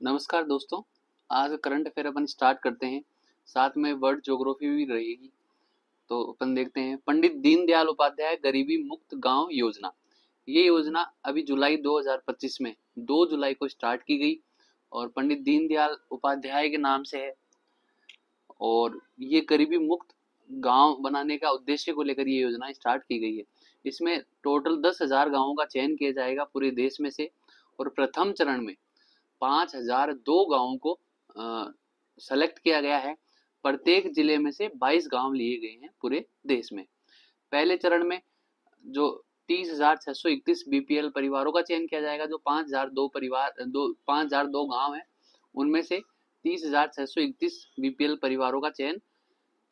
नमस्कार दोस्तों। आज करंट अफेयर अपन स्टार्ट करते हैं, साथ में वर्ल्ड ज्योग्राफी भी रहेगी। तो अपन देखते हैं पंडित दीनदयाल उपाध्याय गरीबी मुक्त गांव योजना। ये योजना अभी जुलाई 2025 में 2 जुलाई को स्टार्ट की गई और पंडित दीनदयाल उपाध्याय के नाम से है। और ये गरीबी मुक्त गांव बनाने का उद्देश्य को लेकर ये योजना स्टार्ट की गई है। इसमें टोटल 10,000 गांवों का चयन किया जाएगा पूरे देश में से, और प्रथम चरण में 5,002 गांवों को सेलेक्ट किया गया है। प्रत्येक जिले में से 22 गांव लिए गए हैं पूरे देश में। पहले चरण में जो 30,631 बीपीएल परिवारों का चयन किया जाएगा, जो 5,002 गांव है उनमें से 30,631 बीपीएल परिवारों का चयन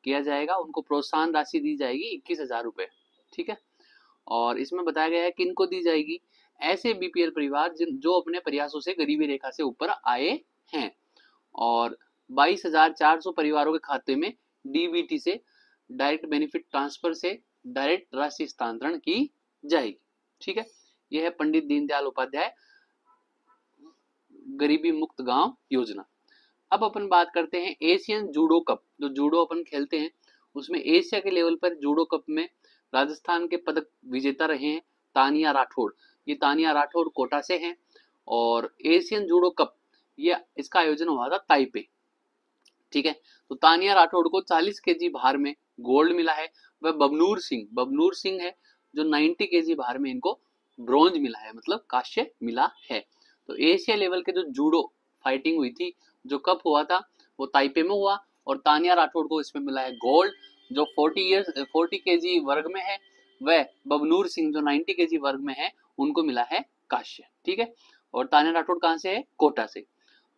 किया जाएगा। उनको प्रोत्साहन राशि दी जाएगी 21,000 रुपए। ठीक है। और इसमें बताया गया है किनको दी जाएगी, ऐसे बीपीएल परिवार जो अपने प्रयासों से गरीबी रेखा से ऊपर आए हैं। और 22,400 परिवारों के खाते में डीबीटी से डायरेक्ट बेनिफिट ट्रांसफर से डायरेक्ट राशि हस्तांतरण की जाएगी। ठीक है। यह है पंडित दीनदयाल उपाध्याय गरीबी मुक्त गांव योजना। अब अपन बात करते हैं एशियन जूडो कप। जो जूडो अपन खेलते हैं उसमें एशिया के लेवल पर जूडो कप में राजस्थान के पदक विजेता रहे हैं तानिया राठौड़। ये तानिया राठौड़ कोटा से हैं। और एशियन जूडो कप ये इसका आयोजन हुआ था ताइपे। ठीक है। तो तानिया राठौड़ को 40 केजी भार में गोल्ड मिला है। वह बबनूर सिंह है जो 90 केजी भार में इनको ब्रॉन्ज मिला है, मतलब कांस्य मिला है। तो एशिया लेवल के जो जूडो फाइटिंग हुई थी, जो कप हुआ था वो ताइपे में हुआ और तानिया राठौड़ को इसमें मिला है गोल्ड। जो 40 केजी वर्ग में है वह बबनूर सिंह जो 90 केजी वर्ग में है उनको मिला है कांस्य। ठीक है। और तानिया राठौड़ कहाँ से है? कोटा से।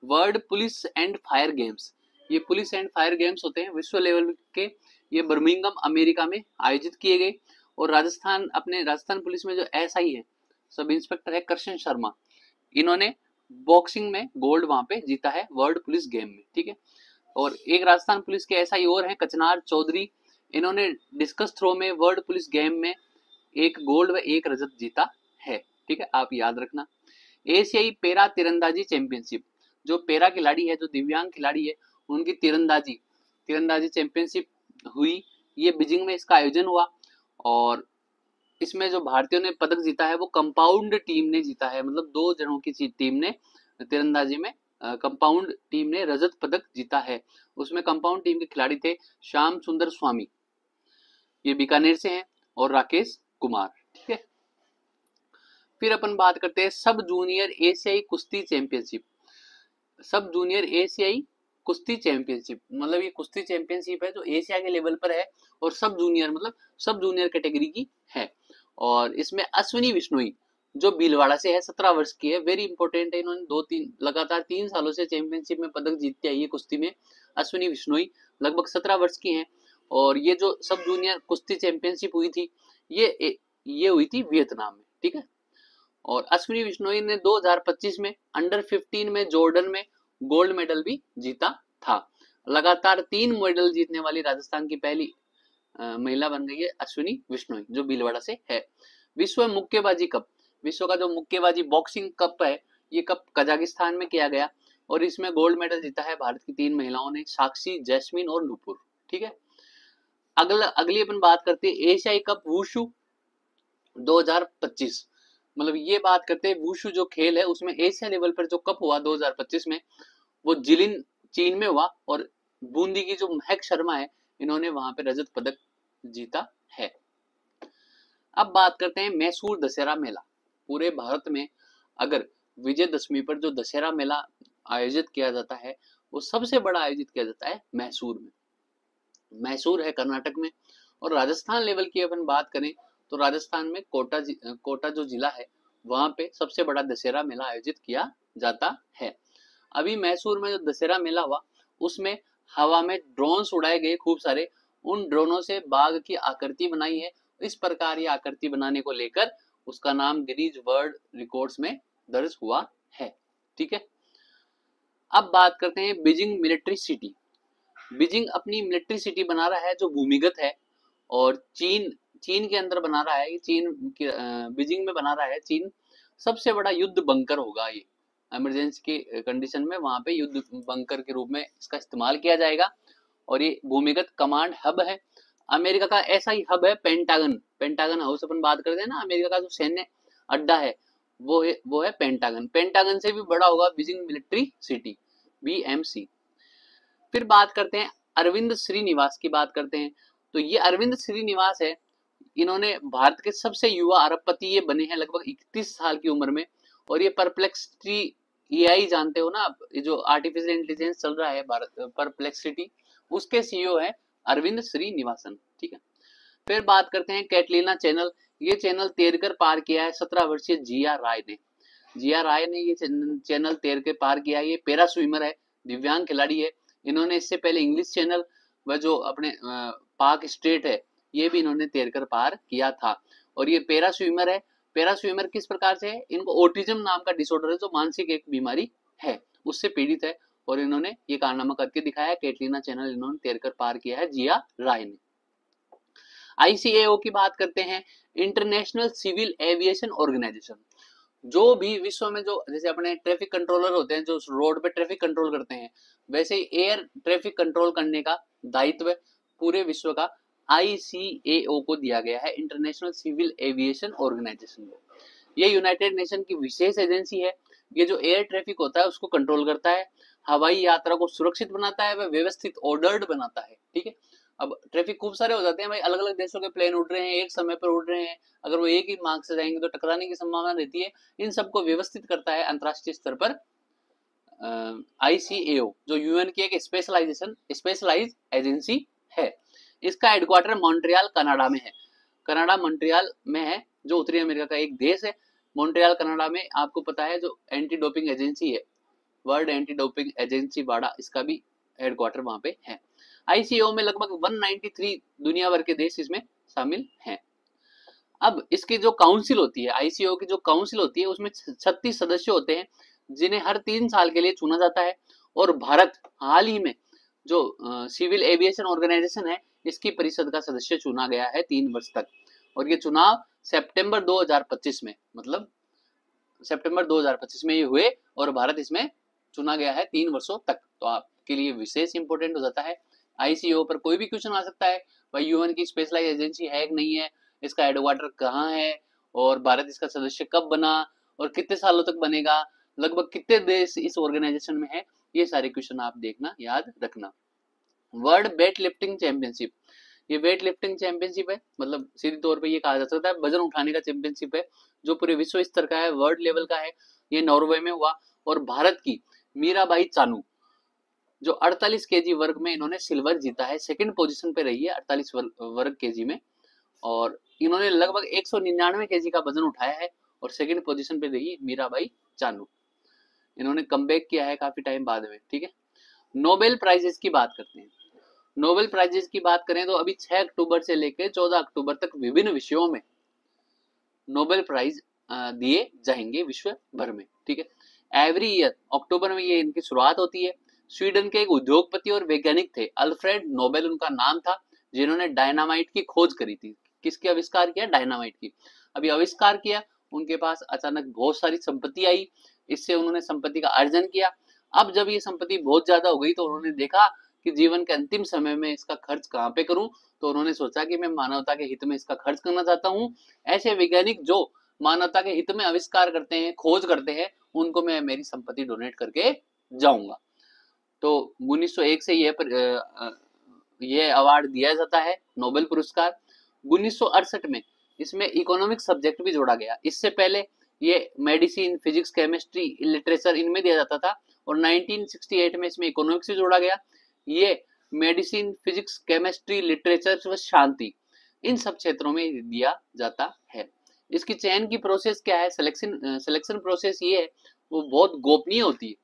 World police and fire games, ये पुलिस एंड फायर गेम्स होते हैं विश्व लेवल के। ये बर्मिंघम अमेरिका में आयोजित किए गए। और राजस्थान पुलिस में जो एसआई है, सब इंस्पेक्टर है कृष्ण शर्मा, इन्होंने बॉक्सिंग में गोल्ड वहां पे जीता है वर्ल्ड पुलिस गेम में। ठीक है। और एक राजस्थान पुलिस के एसआई और हैं कचनार चौधरी, इन्होंने डिस्कस थ्रो में वर्ल्ड पुलिस गेम में एक गोल्ड व एक रजत जीता है। ठीक है, आप याद रखना। एशियाई पैरा तीरंदाजी चैंपियनशिप, जो पैरा खिलाड़ी है, जो दिव्यांग खिलाड़ी है, उनकी तीरंदाजी चैंपियनशिप हुई। ये बीजिंग में इसका आयोजन हुआ। और इसमें जो भारतीयों ने पदक जीता है वो कंपाउंड टीम ने जीता है, मतलब 2 जनों की टीम ने तीरंदाजी में कंपाउंड टीम ने रजत पदक जीता है। उसमें कंपाउंड टीम के खिलाड़ी थे श्याम सुंदर स्वामी, ये बीकानेर से हैं, और राकेश कुमार। ठीक है। फिर अपन बात करते हैं सब जूनियर एशियाई कुश्ती चैंपियनशिप। सब जूनियर एशियाई कुश्ती चैंपियनशिप, मतलब ये कुश्ती चैंपियनशिप है जो एशिया के लेवल पर है। और सब जूनियर मतलब सब जूनियर कैटेगरी की है। और इसमें अश्विनी बिश्नोई जो भीलवाड़ा से है, 17 वर्ष की है, वेरी इंपॉर्टेंट है। इन्होंने लगातार 3 सालों से चैंपियनशिप में पदक जीतती आई है कुश्ती में। अश्विनी बिश्नोई लगभग 17 वर्ष की हैं। और ये जो सब जूनियर कुश्ती चैंपियनशिप हुई थी ये हुई थी वियतनाम में। ठीक है। और अश्विनी बिश्नोई ने 2025 में अंडर 15 में जॉर्डन में गोल्ड मेडल भी जीता था। लगातार 3 मेडल जीतने वाली राजस्थान की पहली महिला बन गई है अश्विनी बिश्नोई, जो भीलवाड़ा से है। विश्व मुक्केबाजी कप, विश्व का जो मुक्केबाजी बॉक्सिंग कप है, ये कप कजाकिस्तान में किया गया। और इसमें गोल्ड मेडल जीता है भारत की 3 महिलाओं ने, साक्षी, जैस्मिन और नूपुर। ठीक है। अगली अपन बात करते हैं एशियाई कप वुशु 2025। मतलब ये बात करते हैं वुशु जो खेल है उसमें एशिया लेवल पर जो कप हुआ 2025 में, वो जिलिन चीन में हुआ। और बूंदी की जो महक शर्मा है, इन्होंने वहां पे रजत पदक जीता है। अब बात करते हैं मैसूर दशहरा मेला। पूरे भारत में अगर विजयदशमी पर जो दशहरा मेला आयोजित किया जाता है वो सबसे बड़ा आयोजित किया जाता है मैसूर में। मैसूर है कर्नाटक में। और राजस्थान लेवल की अपन बात करें तो राजस्थान में कोटा जो जिला है वहां पे सबसे बड़ा दशहरा मेला आयोजित किया जाता है। अभी मैसूर में जो दशहरा मेला हुआ उसमें हवा में ड्रोन्स उड़ाए गए खूब सारे। उन ड्रोनों से बाघ की आकृति बनाई है। इस प्रकार ये आकृति बनाने को लेकर उसका नाम गिनीज वर्ल्ड रिकॉर्ड्स में दर्ज हुआ है। ठीक है। अब बात करते हैं बीजिंग मिलिट्री सिटी। बीजिंग अपनी मिलिट्री सिटी बना रहा है जो भूमिगत है। और चीन के अंदर बना रहा है, बीजिंग में बना रहा है। चीन सबसे बड़ा युद्ध बंकर होगा ये इमरजेंसी की कंडीशन में वहां पे युद्ध बंकर के रूप में इसका इस्तेमाल किया जाएगा। और ये भूमिगत कमांड हब है। अमेरिका का ऐसा ही हब है पेंटागन। पेंटागन हाउस अपन बात करते हैं ना, अमेरिका का जो सैन्य अड्डा है वो है पेंटागन। पेंटागन से भी बड़ा होगा बीजिंग मिलिट्री सिटी, BMC। फिर बात करते हैं अरविंद श्रीनिवास की बात करते हैं। तो ये अरविंद श्रीनिवास है, इन्होंने भारत के सबसे युवा अरबपति ये बने हैं लगभग 31 साल की उम्र में। और ये परप्लेक्सिटी AI जानते हो ना आप, ये जो आर्टिफिशियल इंटेलिजेंस चल रहा है भारत, परप्लेक्सिटी, उसके CEO है अरविंद श्रीनिवासन। ठीक है। फिर बात करते हैं कैटलीना चैनल। ये चैनल तैर कर पार किया है 17 वर्षीय जिया राय ने। जिया राय ने ये चैनल तैर के पार किया है। ये पैरा स्विमर है, दिव्यांग खिलाड़ी है। इन्होंने इससे पहले इंग्लिश चैनल व जो अपने पाक स्ट्रेट है ये भी इन्होंने तैर कर पार किया था। और ये पैरा स्विमर है। पैरा स्विमर किस प्रकार से है, इनको ऑटिज्म नाम का डिसऑर्डर है, जो मानसिक एक बीमारी है, उससे पीड़ित है। और इन्होंने ये कारनामा करके दिखाया। कैटलीना चैनल इन्होंने तैर कर पार किया है जिया राय ने। ICAO की बात करते हैं, इंटरनेशनल सिविल एविएशन ऑर्गेनाइजेशन। जो भी विश्व में जो जैसे अपने ट्रैफिक कंट्रोलर होते हैं जो रोड पे ट्रैफिक कंट्रोल करते हैं, वैसे ही एयर ट्रैफिक कंट्रोल करने का दायित्व पूरे विश्व का ICAO को दिया गया है, इंटरनेशनल सिविल एविएशन ऑर्गेनाइजेशन को। ये यूनाइटेड नेशन की विशेष एजेंसी है। ये जो एयर ट्रैफिक होता है उसको कंट्रोल करता है, हवाई यात्रा को सुरक्षित बनाता है, वह व्यवस्थित ऑर्डर्ड बनाता है। ठीक है। अब ट्रैफिक खूब सारे हो जाते हैं भाई, अलग अलग देशों के प्लेन उड़ रहे हैं, एक समय पर उड़ रहे हैं, अगर वो एक ही मार्ग से जाएंगे तो टकराने की संभावना रहती है। इन सबको व्यवस्थित करता है अंतरराष्ट्रीय स्तर पर ICAO, जो UN की एक स्पेशलाइज एजेंसी है। इसका हेडक्वार्टर मॉन्ट्रियल कनाडा में है। कनाडा मॉन्ट्रियल में है, जो उत्तरी अमेरिका का एक देश है। मॉन्ट्रियल कनाडा में आपको पता है जो एंटी डोपिंग एजेंसी है, वर्ल्ड एंटी डोपिंग एजेंसी वाडा, इसका भी हेडक्वार्टर वहां पे है। ICAO में लगभग 193 दुनिया भर के देश इसमें शामिल हैं। अब इसकी जो काउंसिल होती है, ICAO की जो काउंसिल होती है, उसमें 36 सदस्य होते हैं जिन्हें हर 3 साल के लिए चुना जाता है। और भारत हाल ही में जो सिविल एविएशन ऑर्गेनाइजेशन है, इसकी परिषद का सदस्य चुना गया है 3 वर्ष तक। और ये चुनाव सितंबर 2025 में, मतलब सितंबर 2025 में ये हुए और भारत इसमें चुना गया है 3 वर्षों तक। तो आपके लिए विशेष इंपोर्टेंट हो जाता है। ICAO पर कोई भी क्वेश्चन आ सकता है, भाई UN की स्पेशलाइज एजेंसी है कि नहीं है, इसका हेडक्वार्टर कहाँ है, और भारत इसका सदस्य कब बना, और कितने सालों तक बनेगा, लगभग कितने देश इस ऑर्गेनाइजेशन में है, ये सारे क्वेश्चन आप देखना, याद रखना। वर्ल्ड वेट लिफ्टिंग चैंपियनशिप, ये वेट लिफ्टिंग चैंपियनशिप है, मतलब सीधे तौर पे ये कहा जा सकता है वजन उठाने का चैंपियनशिप है, जो पूरे विश्व स्तर का है, वर्ल्ड लेवल का है। ये नॉर्वे में हुआ। और भारत की मीराबाई चानू जो 48 kg वर्ग में इन्होंने सिल्वर जीता है, सेकंड पोजीशन पे रही है 48 वर्ग kg में। और इन्होंने लगभग 199 kg का वजन उठाया है और सेकंड पोजीशन पे रही मीराबाई चानू। इन्होंने कमबैक किया है काफी टाइम बाद में। ठीक है। नोबेल प्राइजेस की बात करते हैं। नोबेल प्राइजेस की बात करें तो अभी 6 अक्टूबर से लेकर 14 अक्टूबर तक विभिन्न विषयों में नोबेल प्राइज दिए जाएंगे विश्व भर में। ठीक है। एवरी ईयर अक्टूबर में ये इनकी शुरुआत होती है। स्वीडन के एक उद्योगपति और वैज्ञानिक थे, अल्फ्रेड नोबेल उनका नाम था, जिन्होंने डायनामाइट की खोज करी थी। किसकी आविष्कार किया? डायनामाइट की। अभी आविष्कार किया, उनके पास अचानक बहुत सारी संपत्ति आई, इससे उन्होंने संपत्ति का अर्जन किया। अब जब ये संपत्ति बहुत ज्यादा हो गई तो उन्होंने देखा कि जीवन के अंतिम समय में इसका खर्च कहाँ पे करूं, तो उन्होंने सोचा कि मैं मानवता के हित में इसका खर्च करना चाहता हूं। ऐसे वैज्ञानिक जो मानवता के हित में आविष्कार करते हैं, खोज करते हैं, उनको मैं मेरी संपत्ति डोनेट करके जाऊंगा। तो 1901 से ये अवार्ड दिया जाता है, नोबेल पुरस्कार। 1968 में इसमें इकोनॉमिक सब्जेक्ट भी जोड़ा गया। इससे पहले ये मेडिसिन, फिजिक्स, केमिस्ट्री, लिटरेचर इनमें दिया जाता था, और 1968 में इसमें इकोनॉमिक्स भी जोड़ा गया। ये मेडिसिन, फिजिक्स, केमिस्ट्री, लिटरेचर व शांति, इन सब क्षेत्रों में दिया जाता है। इसकी चयन की प्रोसेस क्या है? सिलेक्शन प्रोसेस ये है, वो बहुत गोपनीय होती है।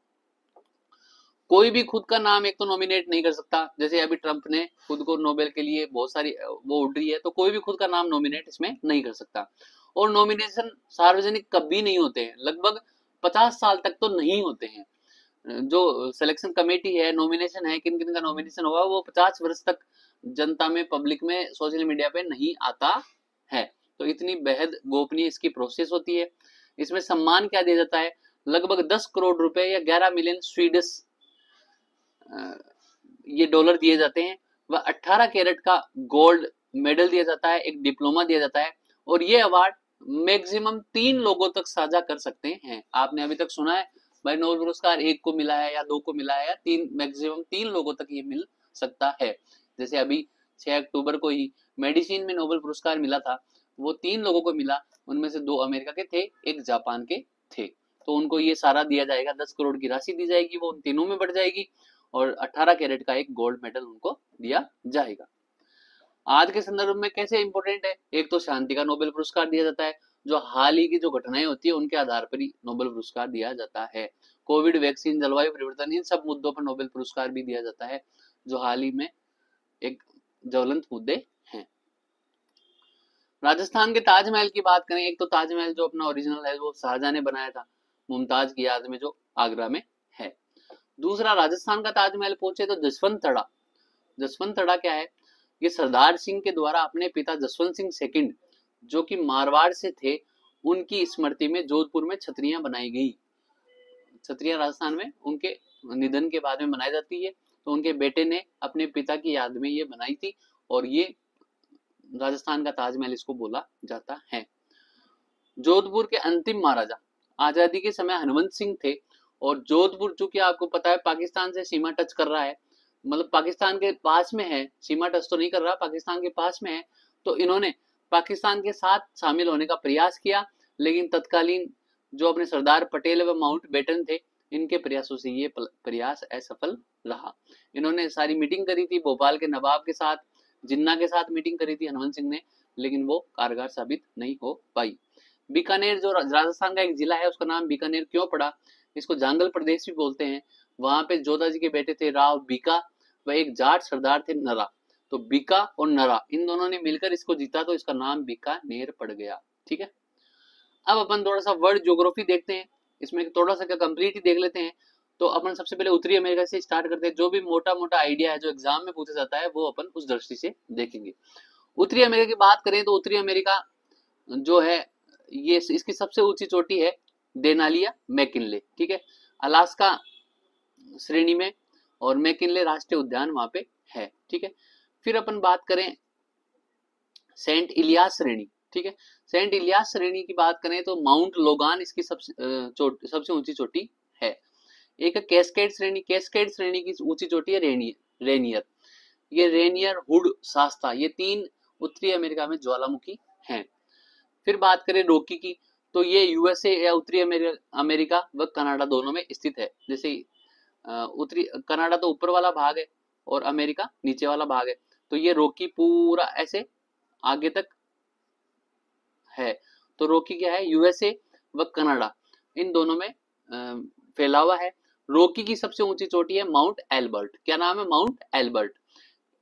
कोई भी खुद का नाम एक तो नॉमिनेट नहीं कर सकता, जैसे अभी ट्रंप ने खुद को नोबेल के लिए बहुत सारी वो उड़ रही है, तो कोई भी खुद का नाम नॉमिनेट इसमें नहीं कर सकता। और नॉमिनेशन सार्वजनिक कभी नहीं होते हैं, लगभग 50 साल तक तो नहीं होते हैं। जो सिलेक्शन कमेटी है, नॉमिनेशन है, किन किन का नॉमिनेशन होगा, वो 50 वर्ष तक जनता में, पब्लिक में, सोशल मीडिया पे नहीं आता है। तो इतनी बेहद गोपनीय इसकी प्रोसेस होती है। इसमें सम्मान क्या दिया जाता है? लगभग 10 करोड़ रुपए या 11 मिलियन स्वीडिश ये डॉलर दिए जाते हैं। वह 18 कैरेट का गोल्ड मेडल दिया जाता है, एक डिप्लोमा दिया जाता है, और ये अवार्ड मैक्सिमम 3 लोगों तक साझा कर सकते हैं। आपने अभी तक सुना है भाई नोबेल पुरस्कार एक को मिला है या 2 को मिला है या 3, मैक्सिमम 3 लोगों तक ये मिल सकता है। जैसे अभी 6 अक्टूबर को ही मेडिसिन में नोबेल पुरस्कार मिला था, वो 3 लोगों को मिला, उनमें से 2 अमेरिका के थे, एक जापान के थे। तो उनको ये सारा दिया जाएगा, 10 करोड़ की राशि दी जाएगी, वो उन तीनों में बढ़ जाएगी, और 18 कैरेट का एक गोल्ड मेडल उनको दिया जाएगा। आज के संदर्भ में कैसे इंपॉर्टेंट है, एक तो शांति का नोबेल पुरस्कार दिया जाता है, जो हाल ही की जो घटनाएं होती है उनके आधार पर ही नोबेल पुरस्कार दिया जाता है। कोविड, वैक्सीन, जलवायु परिवर्तन, इन सब मुद्दों पर नोबेल पुरस्कार भी दिया जाता है, जो हाल ही में एक ज्वलंत मुद्दे हैं। राजस्थान के ताजमहल की बात करें, एक तो ताजमहल जो अपना ओरिजिनल है वो शाहजहां ने बनाया था मुमताज की याद में, जो आगरा में है। दूसरा, राजस्थान का ताजमहल पूछे तो जसवंत तड़ा। जसवंत तड़ा क्या है, ये सरदार सिंह के द्वारा अपने पिता जसवंत सिंह सेकंड, जो कि मारवाड़ से थे, उनकी स्मृति में जोधपुर में छतरियां बनाई गई। छतरियां राजस्थान में उनके निधन के बाद में बनाई जाती है, तो उनके बेटे ने अपने पिता की याद में ये बनाई थी, और ये राजस्थान का ताजमहल इसको बोला जाता है। जोधपुर के अंतिम महाराजा आजादी के समय हनुमंत सिंह थे, और जोधपुर चूंकि आपको पता है पाकिस्तान से सीमा टच कर रहा है, मतलब पाकिस्तान के पास में है, सीमा टच तो नहीं कर रहा, पाकिस्तान के पास में है, तो इन्होंने पाकिस्तान के साथ शामिल होने का प्रयास किया, लेकिन तत्कालीन जो अपने सरदार पटेल व माउंटबेटन थे, इनके प्रयासों से ये प्रयास असफल रहा। इन्होंने सारी मीटिंग करी थी भोपाल के नवाब के साथ, जिन्ना के साथ मीटिंग करी थी हनुमंत सिंह ने, लेकिन वो कारगर साबित नहीं हो पाई। बीकानेर जो राजस्थान का एक जिला है, उसका नाम बीकानेर क्यों पड़ा, इसको जांगल प्रदेश भी बोलते हैं। वहां पे जोधा जी के बेटे थे राव बीका, व एक जाट सरदार थे नरा, तो बीका और नरा इन दोनों ने मिलकर इसको जीता, तो इसका नाम बीकानेर पड़ गया। ठीक है, अब अपन थोड़ा सा वर्ल्ड ज्योग्राफी देखते हैं, इसमें थोड़ा सा क्या कंप्लीट ही देख लेते हैं। तो अपन सबसे पहले उत्तरी अमेरिका से स्टार्ट करते हैं, जो भी मोटा मोटा आइडिया है जो एग्जाम में पूछा जाता है वो अपन उस दृष्टि से देखेंगे। उत्तरी अमेरिका की बात करें तो उत्तरी अमेरिका जो है, ये इसकी सबसे ऊंची चोटी है डेनालिया मैकिनले, ठीक है, अलास्का श्रेणी में, और मैकिनले राष्ट्रीय उद्यान वहां पे है। ठीक है, फिर अपन बात करें सेंट इलियास श्रेणी, ठीक है, सेंट इलियास श्रेणी की बात करें तो माउंट लोगान इसकी सबसे ऊंची चोटी है। एक कैस्केड श्रेणी, कैस्केड श्रेणी की ऊंची चोटी है रेनियर, ये रेनियर, हुड, शास्ता, ये 3 उत्तरी अमेरिका में ज्वालामुखी हैं। फिर बात करें रॉकी की, तो ये यूएसए या उत्तरी अमेरिका व कनाडा दोनों में स्थित है। जैसे उत्तरी कनाडा तो ऊपर वाला भाग है और अमेरिका नीचे वाला भाग है, तो ये रॉकी पूरा ऐसे आगे तक है। तो रॉकी क्या है, यूएसए व कनाडा इन दोनों में फैला हुआ है। रॉकी की सबसे ऊंची चोटी है माउंट एल्बर्ट, क्या नाम है, माउंट एल्बर्ट।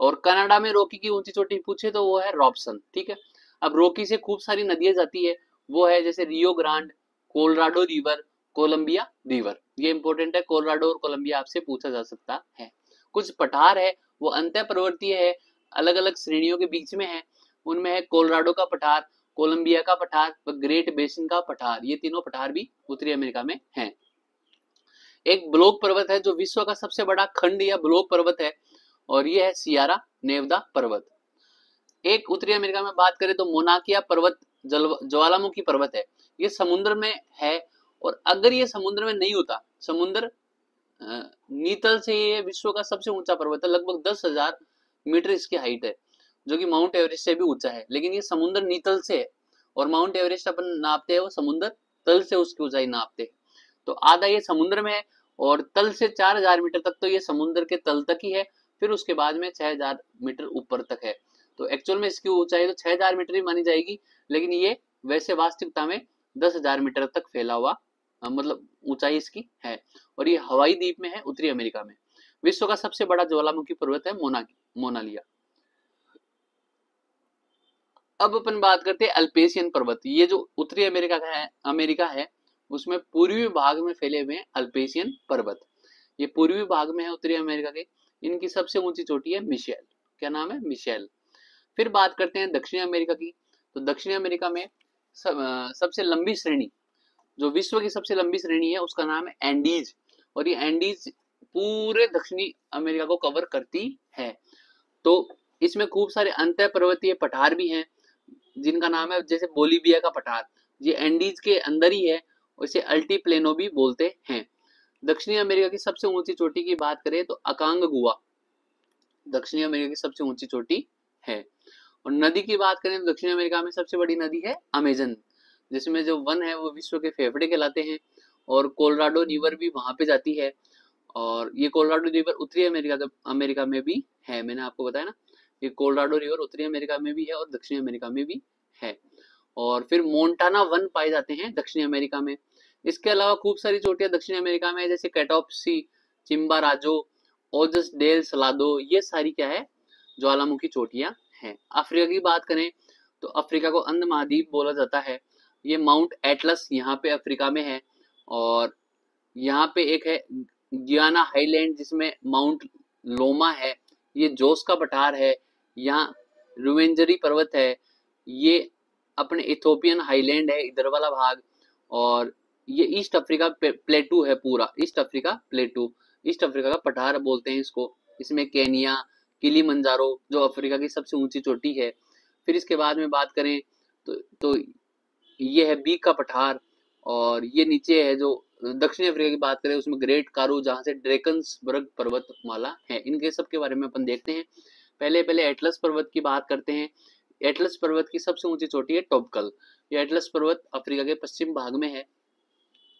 और कनाडा में रॉकी की ऊंची चोटी पूछे तो वो है रॉबसन। ठीक है, अब रॉकी से खूब सारी नदियां जाती है, वो है जैसे Rio Grande, Colorado river, Columbia river, ये इंपॉर्टेंट है, कोलोराडो और कोलंबिया आपसे पूछा जा सकता है। कुछ पठार है वो अंतः पर्वतीय है, अलग अलग श्रेणियों के बीच में है, उनमें है कोलोराडो का पठार, कोलंबिया का पठार व ग्रेट बेसिन का पठार, ये तीनों पठार भी उत्तरी अमेरिका में हैं। एक ब्लॉक पर्वत है जो विश्व का सबसे बड़ा खंड या ब्लॉक पर्वत है, और ये है सियारा नेवदा पर्वत। एक उत्तरी अमेरिका में बात करें तो मोनाकिया पर्वत ज्वालामुखी पर्वत है, ये समुद्र में है, और अगर ये समुद्र में नहीं होता, समुद्र नीतल से ये विश्व का सबसे ऊंचा पर्वत है, लगभग 10,000 मीटर इसकी हाइट है, जो कि माउंट एवरेस्ट से भी ऊंचा है, लेकिन ये समुद्र नीतल से है, और माउंट एवरेस्ट अपन नापते हैं वो समुद्र तल से उसकी ऊंचाई नापते हैं, तो आधा ये समुद्र में है, और तल से 4,000 मीटर तक तो ये समुद्र के तल तक ही है, फिर उसके बाद में 6,000 मीटर ऊपर तक है। तो एक्चुअल में इसकी ऊंचाई तो 6,000 मीटर ही मानी जाएगी, लेकिन ये वैसे वास्तविकता में 10,000 मीटर तक फैला हुआ मतलब ऊंचाई इसकी है, और ये हवाई द्वीप में है उत्तरी अमेरिका में। विश्व का सबसे बड़ा ज्वालामुखी पर्वत है मोनालिया। अब अपन बात करते हैं अल्पेशियन पर्वत, ये जो उत्तरी अमेरिका है उसमें पूर्वी भाग में फैले हुए हैं अल्पेशियन पर्वत, ये पूर्वी भाग में है उत्तरी अमेरिका के, इनकी सबसे ऊंची चोटी है मिशेल, क्या नाम है, मिशेल। फिर बात करते हैं दक्षिणी अमेरिका की, तो दक्षिणी अमेरिका में सबसे लंबी श्रेणी जो विश्व की सबसे लंबी श्रेणी है उसका नाम है एंडीज, और ये एंडीज पूरे दक्षिणी अमेरिका को कवर करती है। तो इसमें खूब सारे अंतः पर्वतीय पठार भी हैं जिनका नाम है जैसे बोलीविया का पठार, ये एंडीज के अंदर ही है, इसे अल्टीप्लेनो भी बोलते हैं। दक्षिणी अमेरिका की सबसे ऊंची चोटी की बात करें तो अकांगुआ दक्षिणी अमेरिका की सबसे ऊंची चोटी है। और नदी की बात करें तो दक्षिण अमेरिका में सबसे बड़ी नदी है अमेजन, जिसमें जो वन है वो विश्व के फेफड़े कहलाते हैं, और कोलोराडो रिवर भी वहां पे जाती है। और ये कोलोराडो रिवर उत्तरी अमेरिका में भी है, मैंने आपको बताया ना, ये कोलोराडो रिवर उत्तरी अमेरिका में भी है और दक्षिणी अमेरिका में भी है। और फिर मोन्टाना वन पाए जाते हैं दक्षिणी अमेरिका में। इसके अलावा खूब सारी चोटियां दक्षिणी अमेरिका में है, जैसे कैटोप्सी, चिम्बाराजो, ओजस डेल सलादो, ये सारी क्या है, ज्वालामुखी चोटियां हैं। अफ्रीका की बात करें तो अफ्रीका को अंध महाद्वीप बोला जाता है। ये माउंट एटलस यहाँ पे अफ्रीका में है, और यहाँ पे एक है गियाना हाईलैंड जिसमें माउंट लोमा है, ये जोस का पठार है, यहाँ रुवेंजरी पर्वत है, ये अपने इथोपियन हाईलैंड है इधर वाला भाग, और ये ईस्ट अफ्रीका प्लेटू है, पूरा ईस्ट अफ्रीका प्लेटू, ईस्ट अफ्रीका का पठार बोलते हैं इसको। इसमें केनिया, किलीमंजारो जो अफ्रीका की सबसे ऊंची चोटी है। फिर इसके बाद में बात करें तो ये है बीक का पठार, और ये नीचे है जो दक्षिणी अफ्रीका की बात करें उसमें ग्रेट कारू जहां से ड्रेकन्सबर्ग पर्वतमाला है। इनके सब के बारे में अपन देखते हैं। पहले एटलस पर्वत की बात करते हैं। एटलस पर्वत की सबसे ऊंची चोटी है टॉपकल। ये एटलस पर्वत अफ्रीका के पश्चिम भाग में है,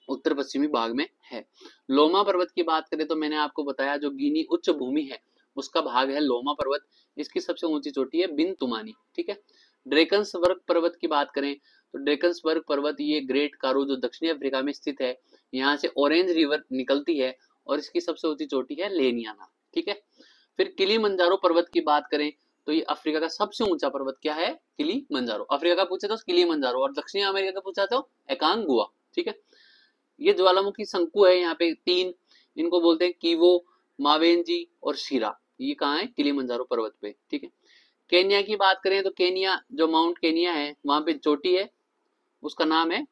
उत्तर पश्चिमी भाग में है। लोमा पर्वत की बात करें तो मैंने आपको बताया जो गिनी उच्च भूमि है उसका भाग है लोमा पर्वत, इसकी सबसे ऊंची चोटी है बिन तुमानी, ठीक है। ड्रेकन्सबर्ग पर्वत की बात करें तो ड्रेकन्सबर्ग पर्वत ये ग्रेट कारू जो दक्षिणी अफ्रीका में स्थित है, यहाँ से ऑरेंज रिवर निकलती है और इसकी सबसे ऊंची चोटी है लेनियाना, ठीक है। फिर किलीमंजारो पर्वत की बात करें तो ये अफ्रीका का सबसे ऊंचा पर्वत क्या है, किलीमंजारो। अफ्रीका का पूछे तो किलीमंजारो, और दक्षिणी अमेरिका का पूछा तो एकांगुआ, ठीक है। ये ज्वालामुखी शंकु है यहाँ पे 3, इनको बोलते हैं कीवो, मावेंजी और शिरा। ये कहाँ है, किलीमंजारो पर्वत पे, ठीक है। केन्या की बात करें तो केन्या जो माउंट केन्या है वहां पे चोटी है, उसका नाम है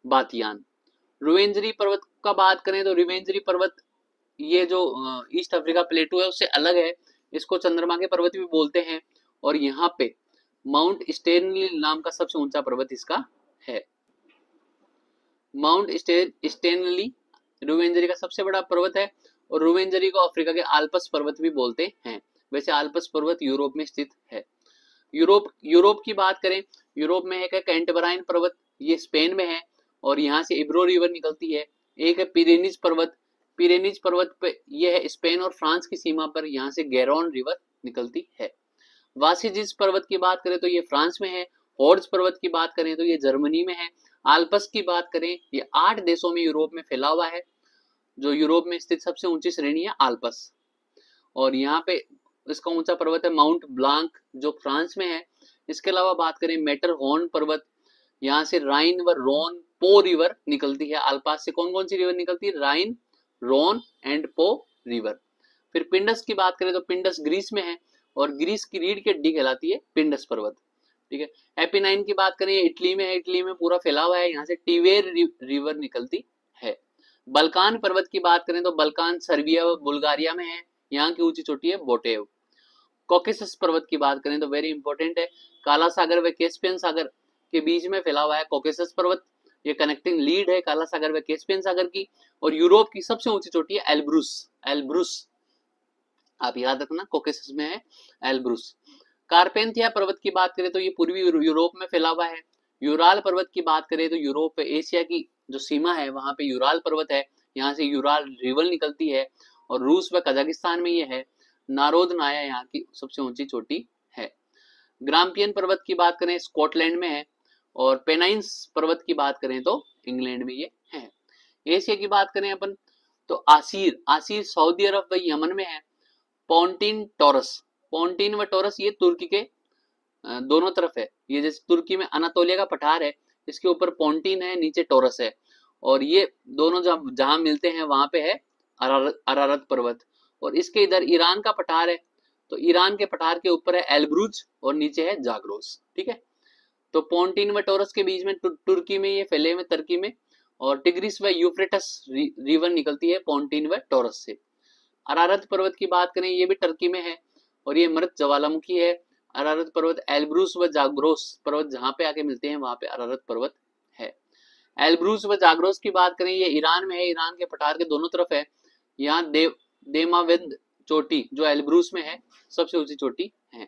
बातियान। रुवेंजरी पर्वत का बात करें तो रुवेंजरी पर्वत ये जो ईस्ट अफ्रीका प्लेटू है उससे अलग है, इसको चंद्रमा के पर्वत भी बोलते हैं, और यहाँ पे माउंट स्टेनली नाम का सबसे ऊंचा पर्वत इसका है। माउंट स्टेनली रुवेंजरी का सबसे बड़ा पर्वत है, और रुवेंजरी को अफ्रीका के आल्पस पर्वत भी बोलते हैं। वैसे आल्पस पर्वत यूरोप में स्थित है। यूरोप की बात करें, यूरोप में एक है कैंटबराइन पर्वत, ये स्पेन में है, और यहाँ से इब्रो रिवर निकलती है। एक है पिरेनीज पर्वत पे ये है स्पेन और फ्रांस की सीमा पर, यहाँ से गैरोन रिवर निकलती है। वासिजिस पर्वत की बात करें तो ये फ्रांस में है। हॉर्ज पर्वत की बात करें तो ये जर्मनी में है। आल्पस की बात करें ये 8 देशों में यूरोप में फैला हुआ है। जो यूरोप में स्थित सबसे ऊंची श्रेणी है आल्पस, और यहाँ पे इसका ऊंचा पर्वत है माउंट ब्लांक जो फ्रांस में है। इसके अलावा बात करें मैटरहॉर्न पर्वत, यहाँ से राइन व रोन पो रिवर निकलती है। आल्पास से कौन कौन सी रिवर निकलती है, राइन, रोन एंड पो रिवर। फिर पिंडस की बात करें तो पिंडस ग्रीस में है, और ग्रीस की रीढ़ की हड्डी कहलाती है पिंडस पर्वत, ठीक है। एपिनाइन की बात करें इटली में है, इटली में पूरा फैला हुआ है, यहाँ से टिवेर रिवर निकलती है। बल्कान पर्वत की बात करें तो बल्कान सर्बिया व बुल्गारिया में है, यहाँ की ऊंची चोटी है बोटेव। कॉकेसस पर्वत की बात करें तो वेरी इंपॉर्टेंट है, काला सागर व कैस्पियन सागर के बीच में फैला हुआ है कॉकेसस पर्वत, ये कनेक्टिंग लीड है काला सागर व कैस्पियन सागर की। और यूरोप की सबसे ऊंची चोटी है एल्ब्रुस, आप याद रखना कॉकेसस में है एल्ब्रुस। कारपेंथिया पर्वत की बात करें तो ये पूर्वी यूरोप में फैला हुआ है। यूराल पर्वत की बात करें तो यूरोप एशिया की जो सीमा है वहां पे यूराल पर्वत है, यहाँ से यूराल रिवर निकलती है, और रूस व कजाकिस्तान में ये है। नारोदनाया यहाँ की सबसे ऊंची चोटी है। ग्राम्पियन पर्वत की बात करें स्कॉटलैंड में है, और पेनाइंस पर्वत की बात करें तो इंग्लैंड में ये है। एशिया की बात करें अपन तो आसीर सऊदी अरब व यमन में है। पॉन्टीन व टोरस ये तुर्की के दोनों तरफ है। ये जैसे तुर्की में अनातोलिया का पठार है, इसके ऊपर पॉन्टीन है, नीचे टोरस है, और ये दोनों जहां मिलते हैं वहां पे है अरारत पर्वत। और इसके इधर ईरान का पठार है, तो ईरान के पठार के ऊपर है एल्ब्रूज और नीचे है जाग्रोस, ठीक है। तो पोंटीन व टोरस के बीच में तुर्की में ये फैले हुए, तुर्की में, और टिग्रिस व यूफ्रेटस रिवर निकलती है पोंटीन व टोरस से। अरारत पर्वत की बात करें, ये भी टर्की में है और ये मृत ज्वालामुखी है। अरारत पर्वत एल्ब्रूस व जाग्रोस पर्वत जहां पे आके मिलते हैं वहां पे अरारत पर्वत है। एल्ब्रूस व जाग्रोस की बात करें, ये ईरान में है, ईरान के पठार के दोनों तरफ है। यहाँ देमाविंद चोटी जो एल्ब्रूस में है सबसे ऊंची चोटी है।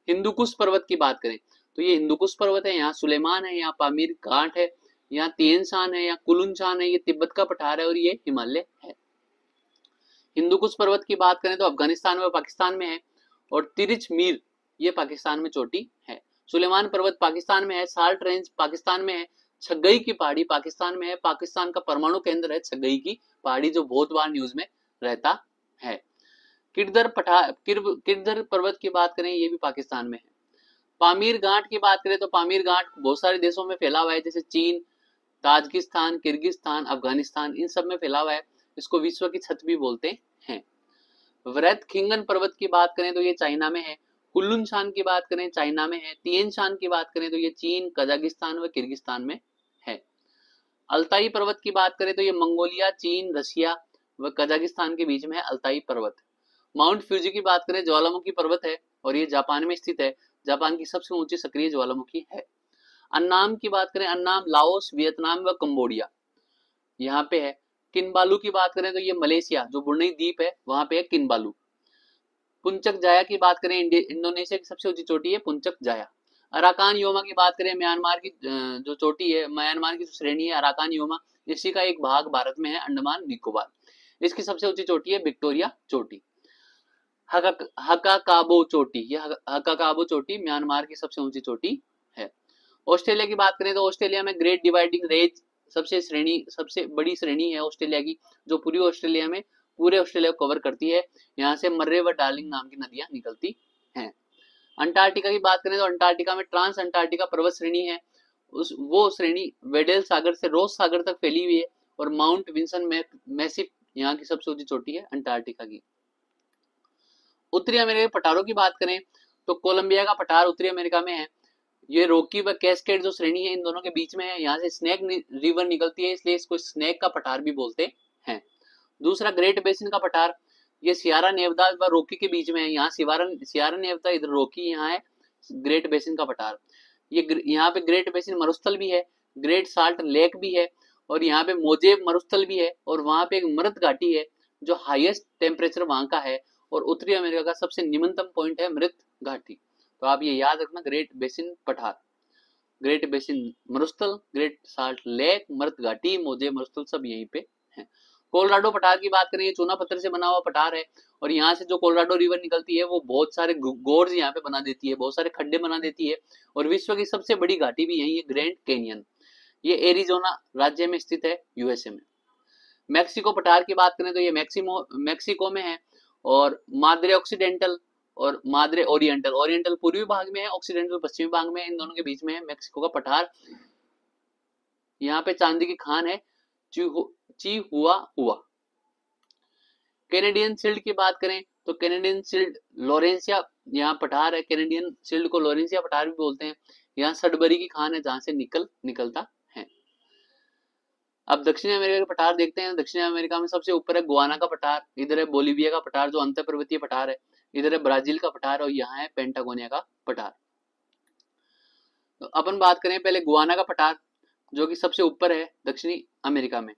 हिंदुकुश पर्वत की बात करें तो ये हिंदुकुश पर्वत है, यहाँ सुलेमान है, यहाँ पामीर घाट है, यहाँ तिएनशान है, यहाँ कुलुनशान है, ये तिब्बत का पठार है और ये हिमालय है। हिंदुकुश पर्वत की बात करें तो अफगानिस्तान व पाकिस्तान में है और तिरिच मीर ये पाकिस्तान में चोटी है। सुलेमान पर्वत पाकिस्तान में है, साल्ट रेंज पाकिस्तान में है, छगई की पहाड़ी पाकिस्तान में है, पाकिस्तान का परमाणु केंद्र है छगई की पहाड़ी जो बहुत बार न्यूज में रहता है। किरदर पर्वत की बात करें ये भी पाकिस्तान में है। पामीर घाट की बात करें तो पामीर घाट बहुत सारे देशों में फैला हुआ है, जैसे चीन, ताजिकिस्तान, किर्गिस्तान, अफगानिस्तान, इन सब में फैला हुआ है। इसको विश्व की छत भी बोलते हैं। व्रतखिंगन पर्वत की बात करें तो ये चाइना में है। कुल्लुनशान की बात करें चाइना में है। तिएनशान की बात करें तो ये चीन, कजाकिस्तान व किर्गिस्तान में है। अल्ताई पर्वत की बात करें तो ये मंगोलिया, चीन, रशिया व कजाकिस्तान के बीच में है अल्ताई पर्वत। माउंट फ्यूजी की बात करें ज्वालामुखी पर्वत है और ये जापान में स्थित है, जापान की सबसे ऊंची सक्रिय ज्वालामुखी है। अन्नाम की बात करें, अन्नाम लाओस, वियतनाम व कंबोडिया यहाँ पे है। किनबालू की बात करें तो ये मलेशिया जो ब्रुनेई द्वीप है वहां पे है किनबालू। पुंचक जाया की बात करें, इंडोनेशिया की सबसे ऊंची चोटी है पुंचक जाया। अराकान योमा की बात करें, म्यांमार की जो चोटी है, म्यांमार की जो श्रेणी है अराकान योमा, इसी का एक भाग भारत में है अंडमान निकोबार। इसकी सबसे ऊंची चोटी है विक्टोरिया चोटी। हकाकाबो चोटी, यह हकाकाबो चोटी म्यांमार की सबसे ऊंची चोटी है। ऑस्ट्रेलिया की बात करें तो ऑस्ट्रेलिया में ग्रेट डिवाइडिंग रेंज सबसे बड़ी श्रेणी है ऑस्ट्रेलिया की, जो पूरे ऑस्ट्रेलिया को कवर करती है। यहाँ से मर्रे व डार्लिंग नाम की नदियां निकलती हैं। अंटार्कटिका की बात करें तो अंटार्कटिका में ट्रांस अंटार्कटिका पर्वत श्रेणी है, वो श्रेणी वेडेल सागर से रोस सागर तक फैली हुई है और माउंट विंसन मैसिव यहाँ की सबसे ऊंची चोटी है अंटार्कटिका की। उत्तरी अमेरिका के पठारों की बात करें तो कोलंबिया का पठार उत्तरी अमेरिका में है। ये रॉकी व कैस्केड जो श्रेणी है इन दोनों के बीच में है, यहाँ से स्नेक रिवर निकलती है, इसलिए इसको स्नेक का पठार भी बोलते हैं। दूसरा ग्रेट बेसिन का पठार, ये सियारा नेवदा व रॉकी के बीच में है, यहाँ सियारा नेवदा, इधर रॉकी, यहाँ है ग्रेट बेसिन का पठार। ये यहाँ पे ग्रेट बेसिन मरुस्थल भी है, ग्रेट साल्ट लेक भी है और यहाँ पे मोजेब मरुस्थल भी है और वहां पे एक मृत घाटी है जो हाईएस्ट टेम्परेचर वहां का है और उत्तरी अमेरिका का सबसे निम्नतम पॉइंट है मृत घाटी। तो आप ये याद रखना, ग्रेट बेसिन पठार, ग्रेट बेसिन मरुस्थल, ग्रेट साल्ट लेक, मृत घाटी, मोजे मरुस्थल सब यहीं पे हैं। कोलोराडो पठार की बात करें, ये चूना पत्थर से बना हुआ पठार है और यहाँ से जो कोलोराडो रिवर निकलती है वो बहुत सारे गोर्ज यहाँ पे बना देती है, बहुत सारे खड्डे बना देती है और विश्व की सबसे बड़ी घाटी भी यही है, ग्रैंड कैनियन। ये एरिजोना राज्य में स्थित है, यूएसए में। मैक्सिको पठार की बात करें तो ये मैक्सिको में है और माद्रे ऑक्सीडेंटल और माद्रे ओरिएंटल, ओरिएंटल पूर्वी भाग में है, ऑक्सीडेंटल पश्चिमी भाग में है, इन दोनों के बीच में है मैक्सिको का पठार। यहाँ पे चांदी की खान है चिहुआहुआ। कैनेडियन शिल्ड की बात करें तो कैनेडियन शिल्ड लोरेंसिया यहाँ पठार है, कैनेडियन शिल्ड को लोरेंसिया पठार भी बोलते हैं। यहाँ सडबरी की खान है जहां से निकलता है। अब दक्षिण अमेरिका के पठार देखते हैं। दक्षिण अमेरिका में सबसे ऊपर है गुआना का पठार, इधर है बोलीविया का पठार जो अंतर पर्वतीय पठार है, इधर है ब्राजील का पठार और यहाँ है पेंटागोनिया का पठार। तो अपन बात करें पहले गुआना का पठार जो कि सबसे ऊपर है दक्षिणी अमेरिका में।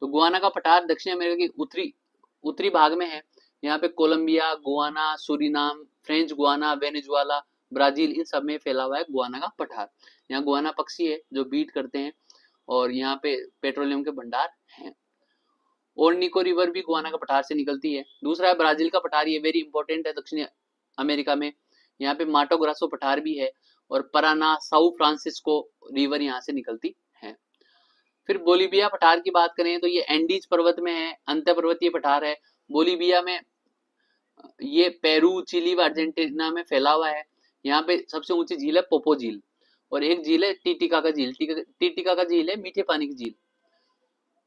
तो गुआना का पठार दक्षिण अमेरिका की उत्तरी भाग में है। यहाँ पे Colombia, Guyana, Suriname, French Guiana, Venezuela, Brazil, इन सब में फैला हुआ है गुआना का पठार। यहाँ गुआना पक्षी है जो बीट करते हैं और यहाँ पे पेट्रोलियम के भंडार हैं। ओर्निको रिवर भी गुआना का पठार से निकलती है। दूसरा है ब्राजील का पठार, ये वेरी इंपॉर्टेंट है दक्षिणी अमेरिका में। यहाँ पे माटो ग्रासो पठार भी है और पराना, साउ फ्रांसिस्को रिवर यहाँ से निकलती है। फिर बोलीविया पठार की बात करें तो ये एंडीज पर्वत में है, अंतर पर्वतीय पठार है। बोलीविया में ये पेरू, चिली व अर्जेंटीना में फैला हुआ है। यहाँ पे सबसे ऊंची झील है पोपो झील और एक झील है टीटिका का झील, टीटिका का झील है मीठे पानी की झील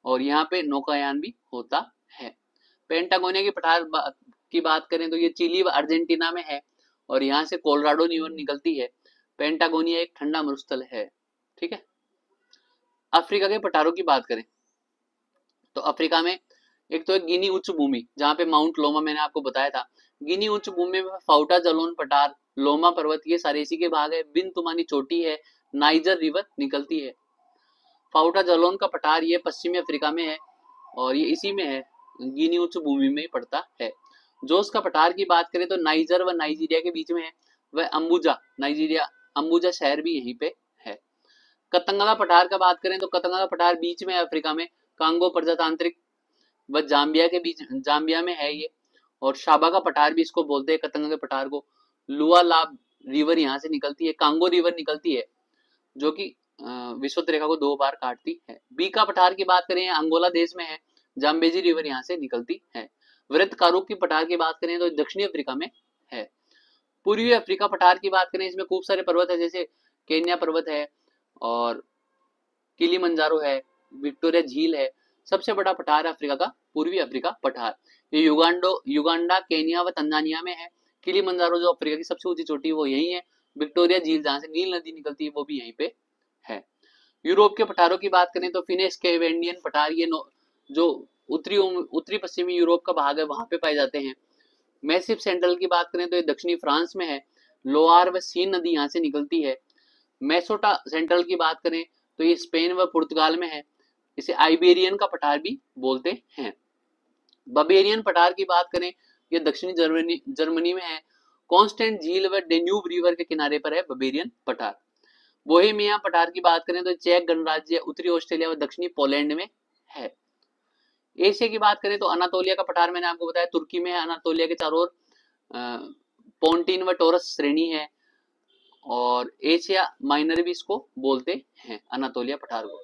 और यहाँ पे नौकायान भी होता है। पेंटागोनिया के पठार की बात करें तो ये चिली व अर्जेंटीना में है और यहाँ से कोलोराडो रिवर निकलती है। पेंटागोनिया एक ठंडा मरुस्थल है। ठीक है। अफ्रीका के पठारों की बात करें तो अफ्रीका में एक तो है गिनी उच्च भूमि, जहां पे माउंट लोमा मैंने आपको बताया था। गिनी उच्च भूमि में फाउटा जलोन पठार, लोमा पर्वत, ये सारे इसी के भाग है। बिन तुमानी चोटी है, नाइजर रिवर निकलती है। फाउटा जलोन का पठार ये पश्चिमी अफ्रीका में है और ये इसी में है, गिनी उच्च भूमि में ही पड़ता है। जोस का पठार की बात करें तो नाइजर व नाइजीरिया के बीच में है। वह अंबुजा, नाइजीरिया अंबुजा शहर भी यहीं पे है। कतंगा का पठार का बात करें तो कतंगा का पठार बीच में है अफ्रीका में, कांगो प्रजातांत्रिक व जाम्बिया के बीच, जाम्बिया में है ये। और शाबा का पठार भी इसको बोलते हैं, कतंगा के पठार को। लुआ लाब रिवर यहाँ से निकलती है, कांगो रिवर निकलती है जो कि विषुवत रेखा को 2 बार काटती है। बी का पठार की बात करें अंगोला देश में है, जाम्बेजी रिवर यहाँ से निकलती है। वृत्त कारुक की पठार की बात करें तो दक्षिणी अफ्रीका में है। पूर्वी अफ्रीका पठार की बात करें, इसमें खूब सारे पर्वत है, जैसे केन्या पर्वत है और किलीमंजारो है, विक्टोरिया झील है। सबसे बड़ा पठार है अफ्रीका का पूर्वी अफ्रीका पठार। ये युगांडा, केन्या व तंजानिया में है। किलीमंजारो जो अफ्रीका की सबसे ऊंची चोटी वो यही है। विक्टोरिया झील जहां से नील नदी निकलती है वो भी यहीं पे है। यूरोप के पठारों की बात करें तो फिनेस कैवेंडियन पठार, ये जो उत्तरी पश्चिमी यूरोप का भाग है वहां पे पाए जाते हैं। मैसिव सेंट्रल की बात करें तो ये दक्षिणी फ्रांस में है। लोआर व सीन नदी यहाँ से निकलती है। मेसोटा सेंट्रल की बात करें तो ये स्पेन व पुर्तगाल में है। इसे आइबेरियन का पठार भी बोलते हैं। बबेरियन पठार की बात करें, ये दक्षिणी जर्मनी में है। कॉन्स्टेंट झील व डेन्यूब रिवर के किनारे पर है बबेरियन पठार। बोहेमिया पठार की बात करें तो चेक गणराज्य, उत्तरी ऑस्ट्रेलिया व दक्षिणी पोलैंड में है। एशिया की बात करें तो अनातोलिया का पठार मैंने आपको बताया तुर्की में है। अनातोलिया के चारों ओर पोन्टीन व टोरस श्रेणी है और एशिया माइनर भी इसको बोलते हैं अनातोलिया पठार को।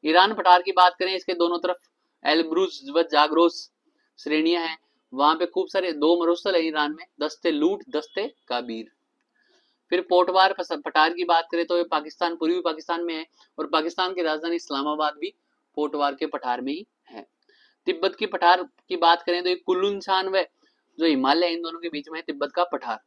ईरान पठार की बात करें, इसके दोनों तरफ एलब्रूज व जाग्रोस श्रेणियां हैं। वहां पे खूब सारे 2 मरुस्थल है ईरान में, दस्ते लूट, दस्ते काबीर। फिर पोटवार पठार की बात करें तो ये पाकिस्तान, पूर्वी पाकिस्तान में है और पाकिस्तान की राजधानी इस्लामाबाद भी पोटवार के पठार में ही है। तिब्बत की पठार की बात करें तो ये कुल्लुनशान व जो हिमालय इन दोनों के बीच में है तिब्बत का पठार।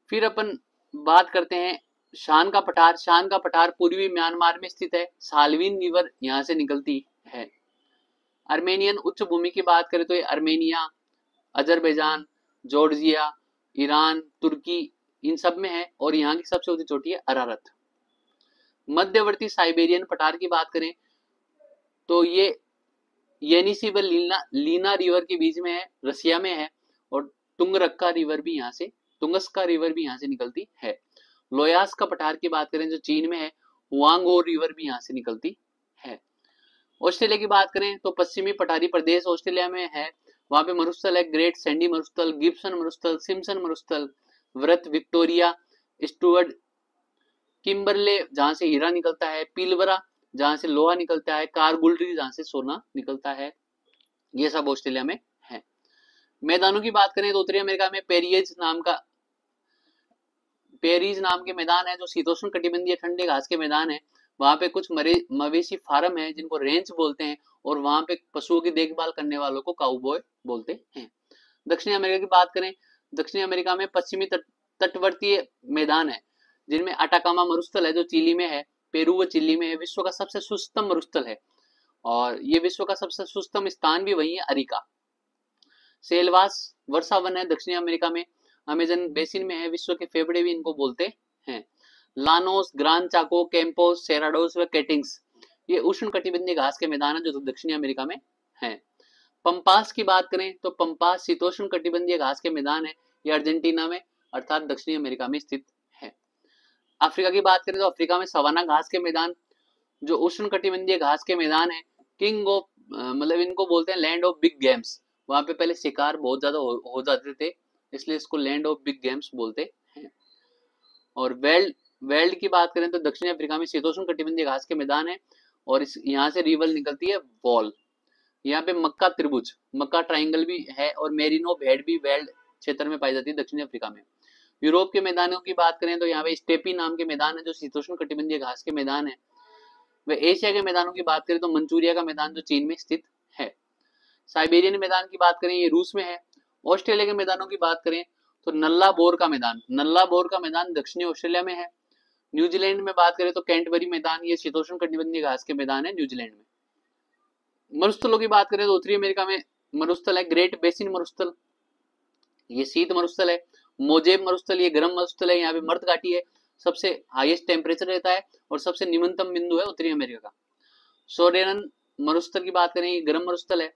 फिर अपन बात करते हैं शान का पठार। शान का पठार पूर्वी म्यांमार में स्थित है। सालवीन रिवर यहाँ से निकलती है। आर्मेनियन उच्च भूमि की बात करें तो ये आर्मेनिया, अजरबैजान, जॉर्जिया, ईरान, तुर्की इन सब में है और यहाँ की सबसे ऊंची चोटी है अरारत। मध्यवर्ती साइबेरियन पठार की बात करें तो ये येनिसी व लीना रिवर के बीच में है, रसिया में है। और तुंगस्का रिवर भी यहाँ से निकलती है। लोयास का पठार की बात करें जो चीन में है, हुआंगो रिवर भी यहाँ से निकलती है। ऑस्ट्रेलिया की बात करें तो पश्चिमी पठारी प्रदेश ऑस्ट्रेलिया में है। वहां पे मरुस्थल है ग्रेट सैंडी मरुस्थल, गिब्सन मरुस्थल, सिम्पसन मरुस्थल, व्रत विक्टोरिया, स्टुअर्ट, किम्बरले जहां से हीरा निकलता है, पिलबरा जहां से लोहा निकलता है, कारगुलरी जहां से सोना निकलता है। ये सब ऑस्ट्रेलिया में है। मैदानों की बात करें तो उत्तरी अमेरिका में पेरीज नाम के मैदान है जो शीतोष्ण कटिबंधीय ठंडे घास के मैदान है। वहां पे कुछ मवेशी फार्म है जिनको रेंच बोलते हैं और वहां पे पशुओं की देखभाल करने वालों को काउबॉय बोलते हैं। दक्षिणी अमेरिका की बात करें, दक्षिणी अमेरिका में पश्चिमी तटवर्तीय मैदान है जिनमें अटाकामा मरुस्थल है जो चिली में है, पेरू व चिली में है। विश्व का सबसे सुस्तम मरुस्थल है और ये विश्व का सबसे सुस्तम स्थान भी वही है, अरिका। सेलवास वर्षा वन है दक्षिणी अमेरिका में, अमेजन बेसिन में है। विश्व के फेफड़े भी इनको बोलते हैं। लानोस, ग्रान चाको, कैंपोस, सेराडोस व केटिंग्स ये उष्ण कटिबंधीय घास के मैदान है जो दक्षिणी अमेरिका में है। पंपास की बात करें तो पंपास शीतोष्ण कटिबंधीय घास के मैदान है, ये अर्जेंटीना में अर्थात दक्षिणी अमेरिका में स्थित है। अफ्रीका की बात करें तो अफ्रीका में सवाना घास के मैदान जो उष्ण कटिबंधीय घास के मैदान है। किंग ऑफ मतलब इनको बोलते हैं लैंड ऑफ बिग गेम्स। वहां पे पहले शिकार बहुत ज्यादा हो जाते थे इसलिए इसको लैंड ऑफ बिग गेम्स बोलते हैं। और वेल्ड की बात करें तो दक्षिणी अफ्रीका में शीतोष्ण कटिबंधीय घास के मैदान है और इस यहाँ से रिवर निकलती है वॉल। यहाँ पे मक्का त्रिभुज, मक्का ट्राइंगल भी है और मेरिनो भेड़ भी वेल्ड क्षेत्र में पाई जाती है दक्षिणी अफ्रीका में। यूरोप के मैदानों की बात करें तो यहाँ पे स्टेपी नाम के मैदान है जो शीतोष्ण कटिबंधीय घास के मैदान है। व एशिया के मैदानों की बात करें तो मंचूरिया का मैदान जो चीन में स्थित है। साइबेरियन मैदान की बात करें ये रूस में है। ऑस्ट्रेलिया के मैदानों की बात करें तो नल्ला बोर का मैदान, नल्ला बोर का मैदान दक्षिणी ऑस्ट्रेलिया में है। न्यूजीलैंड में बात करें तो कैंटबरी मैदान, ये शीतोष्ण कटिबंधीय घास के मैदान है न्यूजीलैंड में। मरुस्थलों की बात करें तो उत्तरी अमेरिका में मरुस्थल है ग्रेट बेसिन मरुस्थल, ये शीत मरुस्थल है। मोजेब मरुस्थल ये गर्म मरुस्थल है, यहाँ पे मर्द घाटी है, सबसे हाईएस्ट टेम्परेचर रहता है और सबसे निम्नतम बिंदु है उत्तरी अमेरिका का। सोरेनन मरुस्थल की बात करें ये गर्म मरुस्थल है।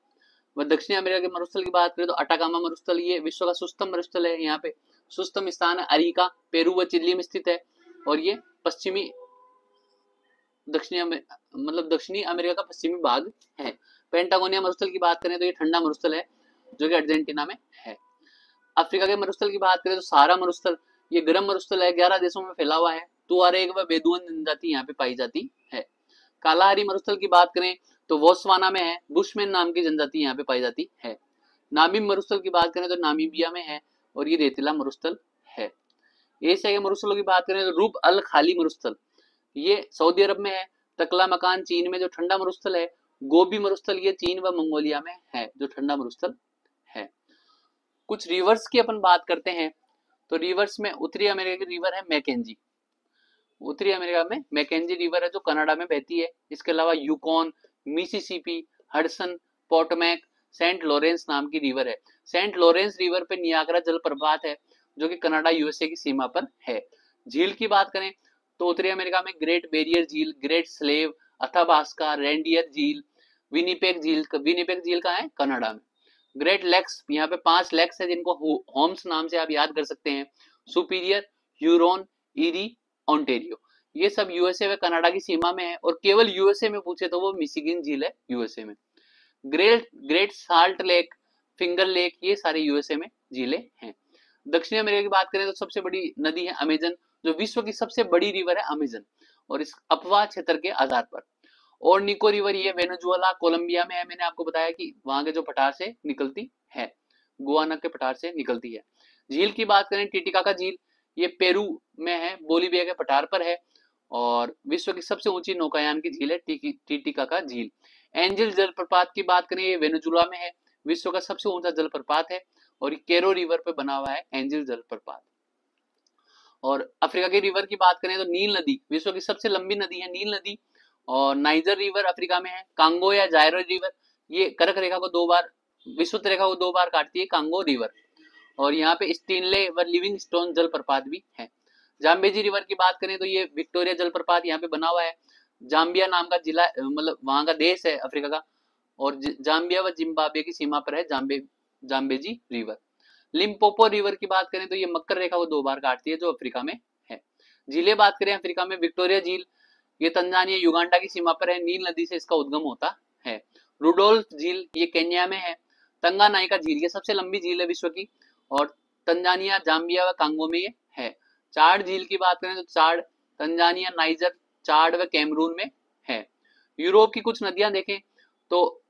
वह दक्षिणी अमेरिका के मरुस्थल की बात करें तो अटाकामा मरुस्थल ये विश्व का सुस्तम मरुस्थल है, यहाँ पे सुस्तम स्थान है अरिका, पेरू व चिली में स्थित है और ये पश्चिमी दक्षिणी अमेरिका का पश्चिमी भाग है। पेंटागोनिया मरुस्थल की बात करें तो ये ठंडा मरुस्थल है जो कि अर्जेंटीना में है। अफ्रीका के मरुस्थल की बात करें तो सहारा मरुस्थल ये गर्म मरुस्थल है, 11 देशों में फैला हुआ है। तुआरेग व बेदुअन जनजाति यहाँ पे पाई जाती है। कालाहारी मरुस्थल की बात करें तो बोत्सवाना में है, बुशमैन नाम की जनजाति यहाँ पे पाई जाती है। नामीब मरुस्थल की बात करें तो नामीबिया में है और ये रेतीला मरुस्थल है। एशिया के मरुस्थलों की बात करें तो रूब अल खाली मरुस्थल ये सऊदी अरब में है। तकला मकान चीन में जो ठंडा मरुस्थल है। गोबी मरुस्थल ये चीन व मंगोलिया में है जो ठंडा मरुस्थल है। कुछ रिवर्स की अपन बात करते हैं तो रिवर्स में उत्तरी अमेरिका की रिवर है मैकेंजी, उत्तरी अमेरिका में मैकेंजी रिवर है जो कनाडा में बहती है। इसके अलावा Yukon, Mississippi, Hudson, Potomac, Saint Lawrence नाम की रिवर है। सेंट लॉरेंस रिवर पे नियाग्रा जलप्रपात है जो कि कनाडा यूएसए की सीमा पर है। झील की बात करें तो उत्तरी अमेरिका में ग्रेट बैरियर झील, ग्रेट स्लेव, अथाबास्का, रेंडियर झील, विनिपेग झील का है कनाडा में। ग्रेट लेक्स यहाँ पे 5 लेक्स है जिनको होम्स नाम से आप याद कर सकते हैं। सुपीरियर, ह्यूरोन, ईरी, ओंटेरियो, ये सब यूएसए व कनाडा की सीमा में है और केवल यूएसए में पूछे तो वो मिशिगन झील है यूएसए में। Great salt lake, finger lake, ये सारे यूएसए में झीलें हैं। दक्षिणी अमेरिका की बात करें तो सबसे बड़ी नदी है अमेजन, जो विश्व की सबसे बड़ी रिवर है अमेजन और इस अपवाह क्षेत्र के आधार पर। और निको रिवर ये वेनेजुएला कोलंबिया में है, मैंने आपको बताया कि वहां के जो पठार से निकलती है, गुआना के पठार से निकलती है। झील की बात करें टिटिकाका झील ये पेरू में है, बोलीविया के पठार पर है और विश्व की सबसे ऊंची नौकायान की झील है टिटिकाका झील। एंजल जलप्रपात की बात करें ये वेनेजुएला में है, विश्व का सबसे ऊंचा जलप्रपात है और कैरो रिवर पे बना हुआ है एंजल जलप्रपात। और अफ्रीका की रिवर की बात करें तो नील नदी विश्व की सबसे लंबी नदी है नील नदी और नाइजर रिवर अफ्रीका में है। कांगो या जायरो रिवर ये कर्क रेखा को 2 बार, विषुवत रेखा को 2 बार काटती है कांगो रिवर और यहाँ पे स्टीनले व लिविंगस्टोन जलप्रपात भी है। जाम्बेजी रिवर की बात करें तो ये विक्टोरिया जलप्रपात यहाँ पे बना हुआ है। जाम्बिया नाम का जिला मतलब वहां का देश है अफ्रीका का और जाम्बिया व जिम्बाब्वे की सीमा पर है जाम्बेजी रिवर। लिम्पोपो रिवर की बात करें तो ये मकर रेखा को 2 बार काटती है जो अफ्रीका में है। झीलें बात करें अफ्रीका में विक्टोरिया झील ये तंजानिया युगांडा की सीमा पर है, नील नदी से इसका उद्गम होता है। रुडोल्फ झील ये केन्या में है। तंगानाइका झील ये सबसे लंबी झील है विश्व की और तंजानिया, जाम्बिया व कांगो में ये है। चाड झील की बात करें तो चाड तंजानिया, नाइजर, चाड व कैमरून में है। यूरोप की कुछ नदियां देखें तो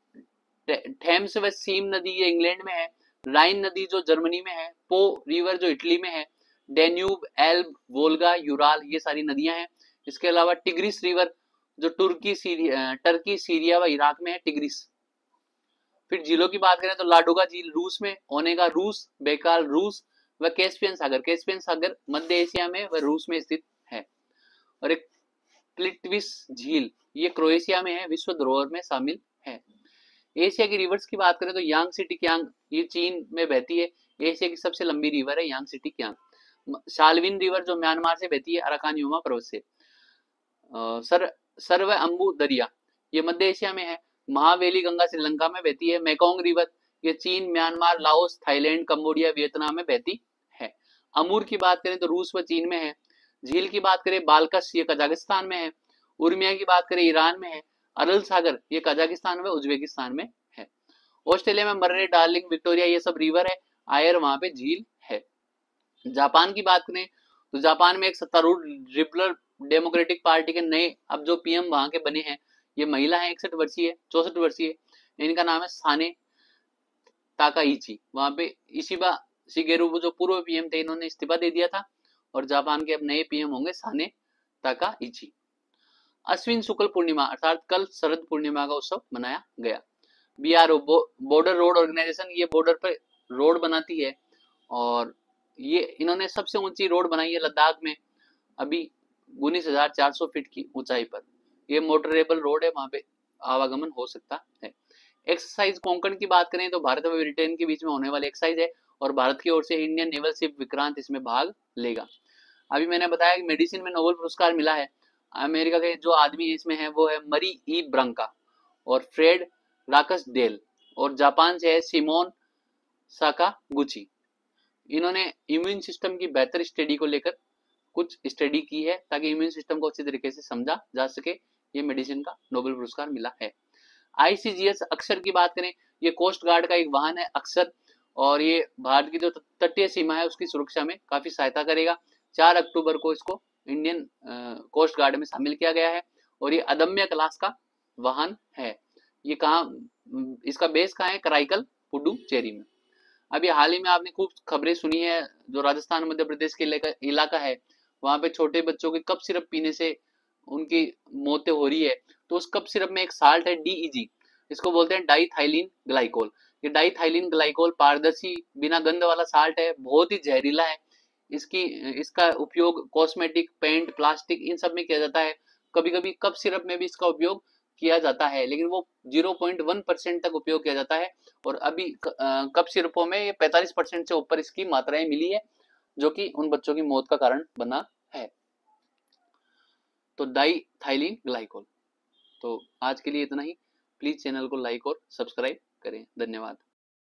थेम्स व सीम नदी ये इंग्लैंड में है। राइन नदी जो जर्मनी में है। पो रिवर जो इटली में है। डेन्यूब, एल्ब, वोल्गा, यूराल ये सारी नदियां हैं। इसके अलावा टिग्रिस रिवर जो टर्की, सीरिया व इराक में है टिग्रिस। फिर झीलों की बात करें तो लाडोगा झील रूस में, ओनेगा रूस, बेकाल रूस व कैस्पियन सागर मध्य एशिया में व रूस में स्थित है। और एक प्लिट्विस झील ये क्रोएशिया में है, विश्व धरोहर में शामिल है। एशिया की रिवर्स की बात करें तो यांग सिटी क्यांग ये चीन में बहती है, एशिया की सबसे लंबी रिवर है यांग सिटी क्यांग। शालविन रिवर जो म्यांमार से बहती है अराकान युमा पर्वत से। सर्व अम्बू दरिया ये मध्य एशिया में है। महावेली गंगा श्रीलंका में बहती है। मेकोंग रिवर ये चीन, Myanmar, Laos, Thailand, Cambodia, Vietnam में बहती है। अमूर की बात करें तो रूस व चीन में है। झील की बात करें बालकश ये कजाकिस्तान में है। उर्मिया की बात करें ईरान में है। अरल सागर ये कजाकिस्तान व उज्बेकिस्तान में है। ऑस्ट्रेलिया में मर्रे, डार्लिंग, विक्टोरिया ये सब रिवर है। आयर वहां पे झील है। जापान की बात करें तो जापान में एक सत्तारूढ़ लिबरल डेमोक्रेटिक पार्टी के नए अब जो पीएम वहां के बने हैं ये महिला है, 64 वर्षीय, इनका नाम है साने ताकाइची। वहां पे इशिबा शिगेरू जो पूर्व पीएम थे इन्होंने इस्तीफा दे दिया था और जापान के अब नए पीएम होंगे साने ताकाइची। अश्विन शुक्ल पूर्णिमा अर्थात कल शरद पूर्णिमा का उत्सव मनाया गया। बीआरओ बॉर्डर रोड ऑर्गेनाइजेशन ये बॉर्डर पर रोड बनाती है और ये इन्होंने सबसे ऊंची रोड बनाई है लद्दाख में, अभी 19,400 फीट की ऊंचाई पर। ये मोटरेबल रोड है, वहां पे आवागमन हो सकता है। एक्सरसाइज कोंकण की बात करें तो भारत और ब्रिटेन के बीच में होने वाली एक्सरसाइज है, और भारत की ओर से इंडियन नेवल शिप विक्रांत इसमें भाग लेगा। अभी मैंने बताया कि मेडिसिन में नोबेल पुरस्कार मिला है। अमेरिका के जो आदमी इसमें है वो है मरी ई ब्रंका और फ्रेड राकस डेल, और जापान से है सिमोन साकागुची। इन्होंने इम्यून सिस्टम की बेहतर स्टडी को लेकर कुछ स्टडी की है, ताकि इम्यून सिस्टम को अच्छी तरीके से समझा जा सके। ये मेडिसिन का नोबेल पुरस्कार मिला है। आईसीजीएस अक्षर की बात करें, ये कोस्ट गार्ड का एक वाहन है अक्षर, और ये भारत की जो तटीय सीमा है उसकी सुरक्षा में काफी सहायता करेगा। 4 अक्टूबर को इसको इंडियन कोस्ट गार्ड में शामिल किया गया है, और ये अदम्य क्लास का वाहन है। ये कहाँ, इसका बेस कहाँ है, कराईकल पुडुचेरी में। अभी हाल ही में आपने खूब खबरें सुनी है, जो राजस्थान मध्य प्रदेश के इलाका है, वहां पे छोटे बच्चों के कप सिरप पीने से उनकी मौतें हो रही है। तो उस कप सिरप में एक साल्ट है डीईजी, इसको बोलते हैं डाइथाइलिन ग्लाइकोल। ये डाइथाइलिन ग्लाइकोल पारदर्शी बिना गंध वाला साल्ट है, बहुत ही जहरीला है। इसका उपयोग कॉस्मेटिक, पेंट, प्लास्टिक इन सब में किया जाता है। कभी कभी कप सिरप में भी इसका उपयोग किया जाता है, लेकिन वो 0.1% तक उपयोग किया जाता है। और अभी कप सिरपों में ये 45% से ऊपर इसकी मात्राएं मिली है, जो कि उन बच्चों की मौत का कारण बना है। तो डाइथाइलिन ग्लाइकोल। तो आज के लिए इतना ही। प्लीज चैनल को लाइक और सब्सक्राइब करें। धन्यवाद।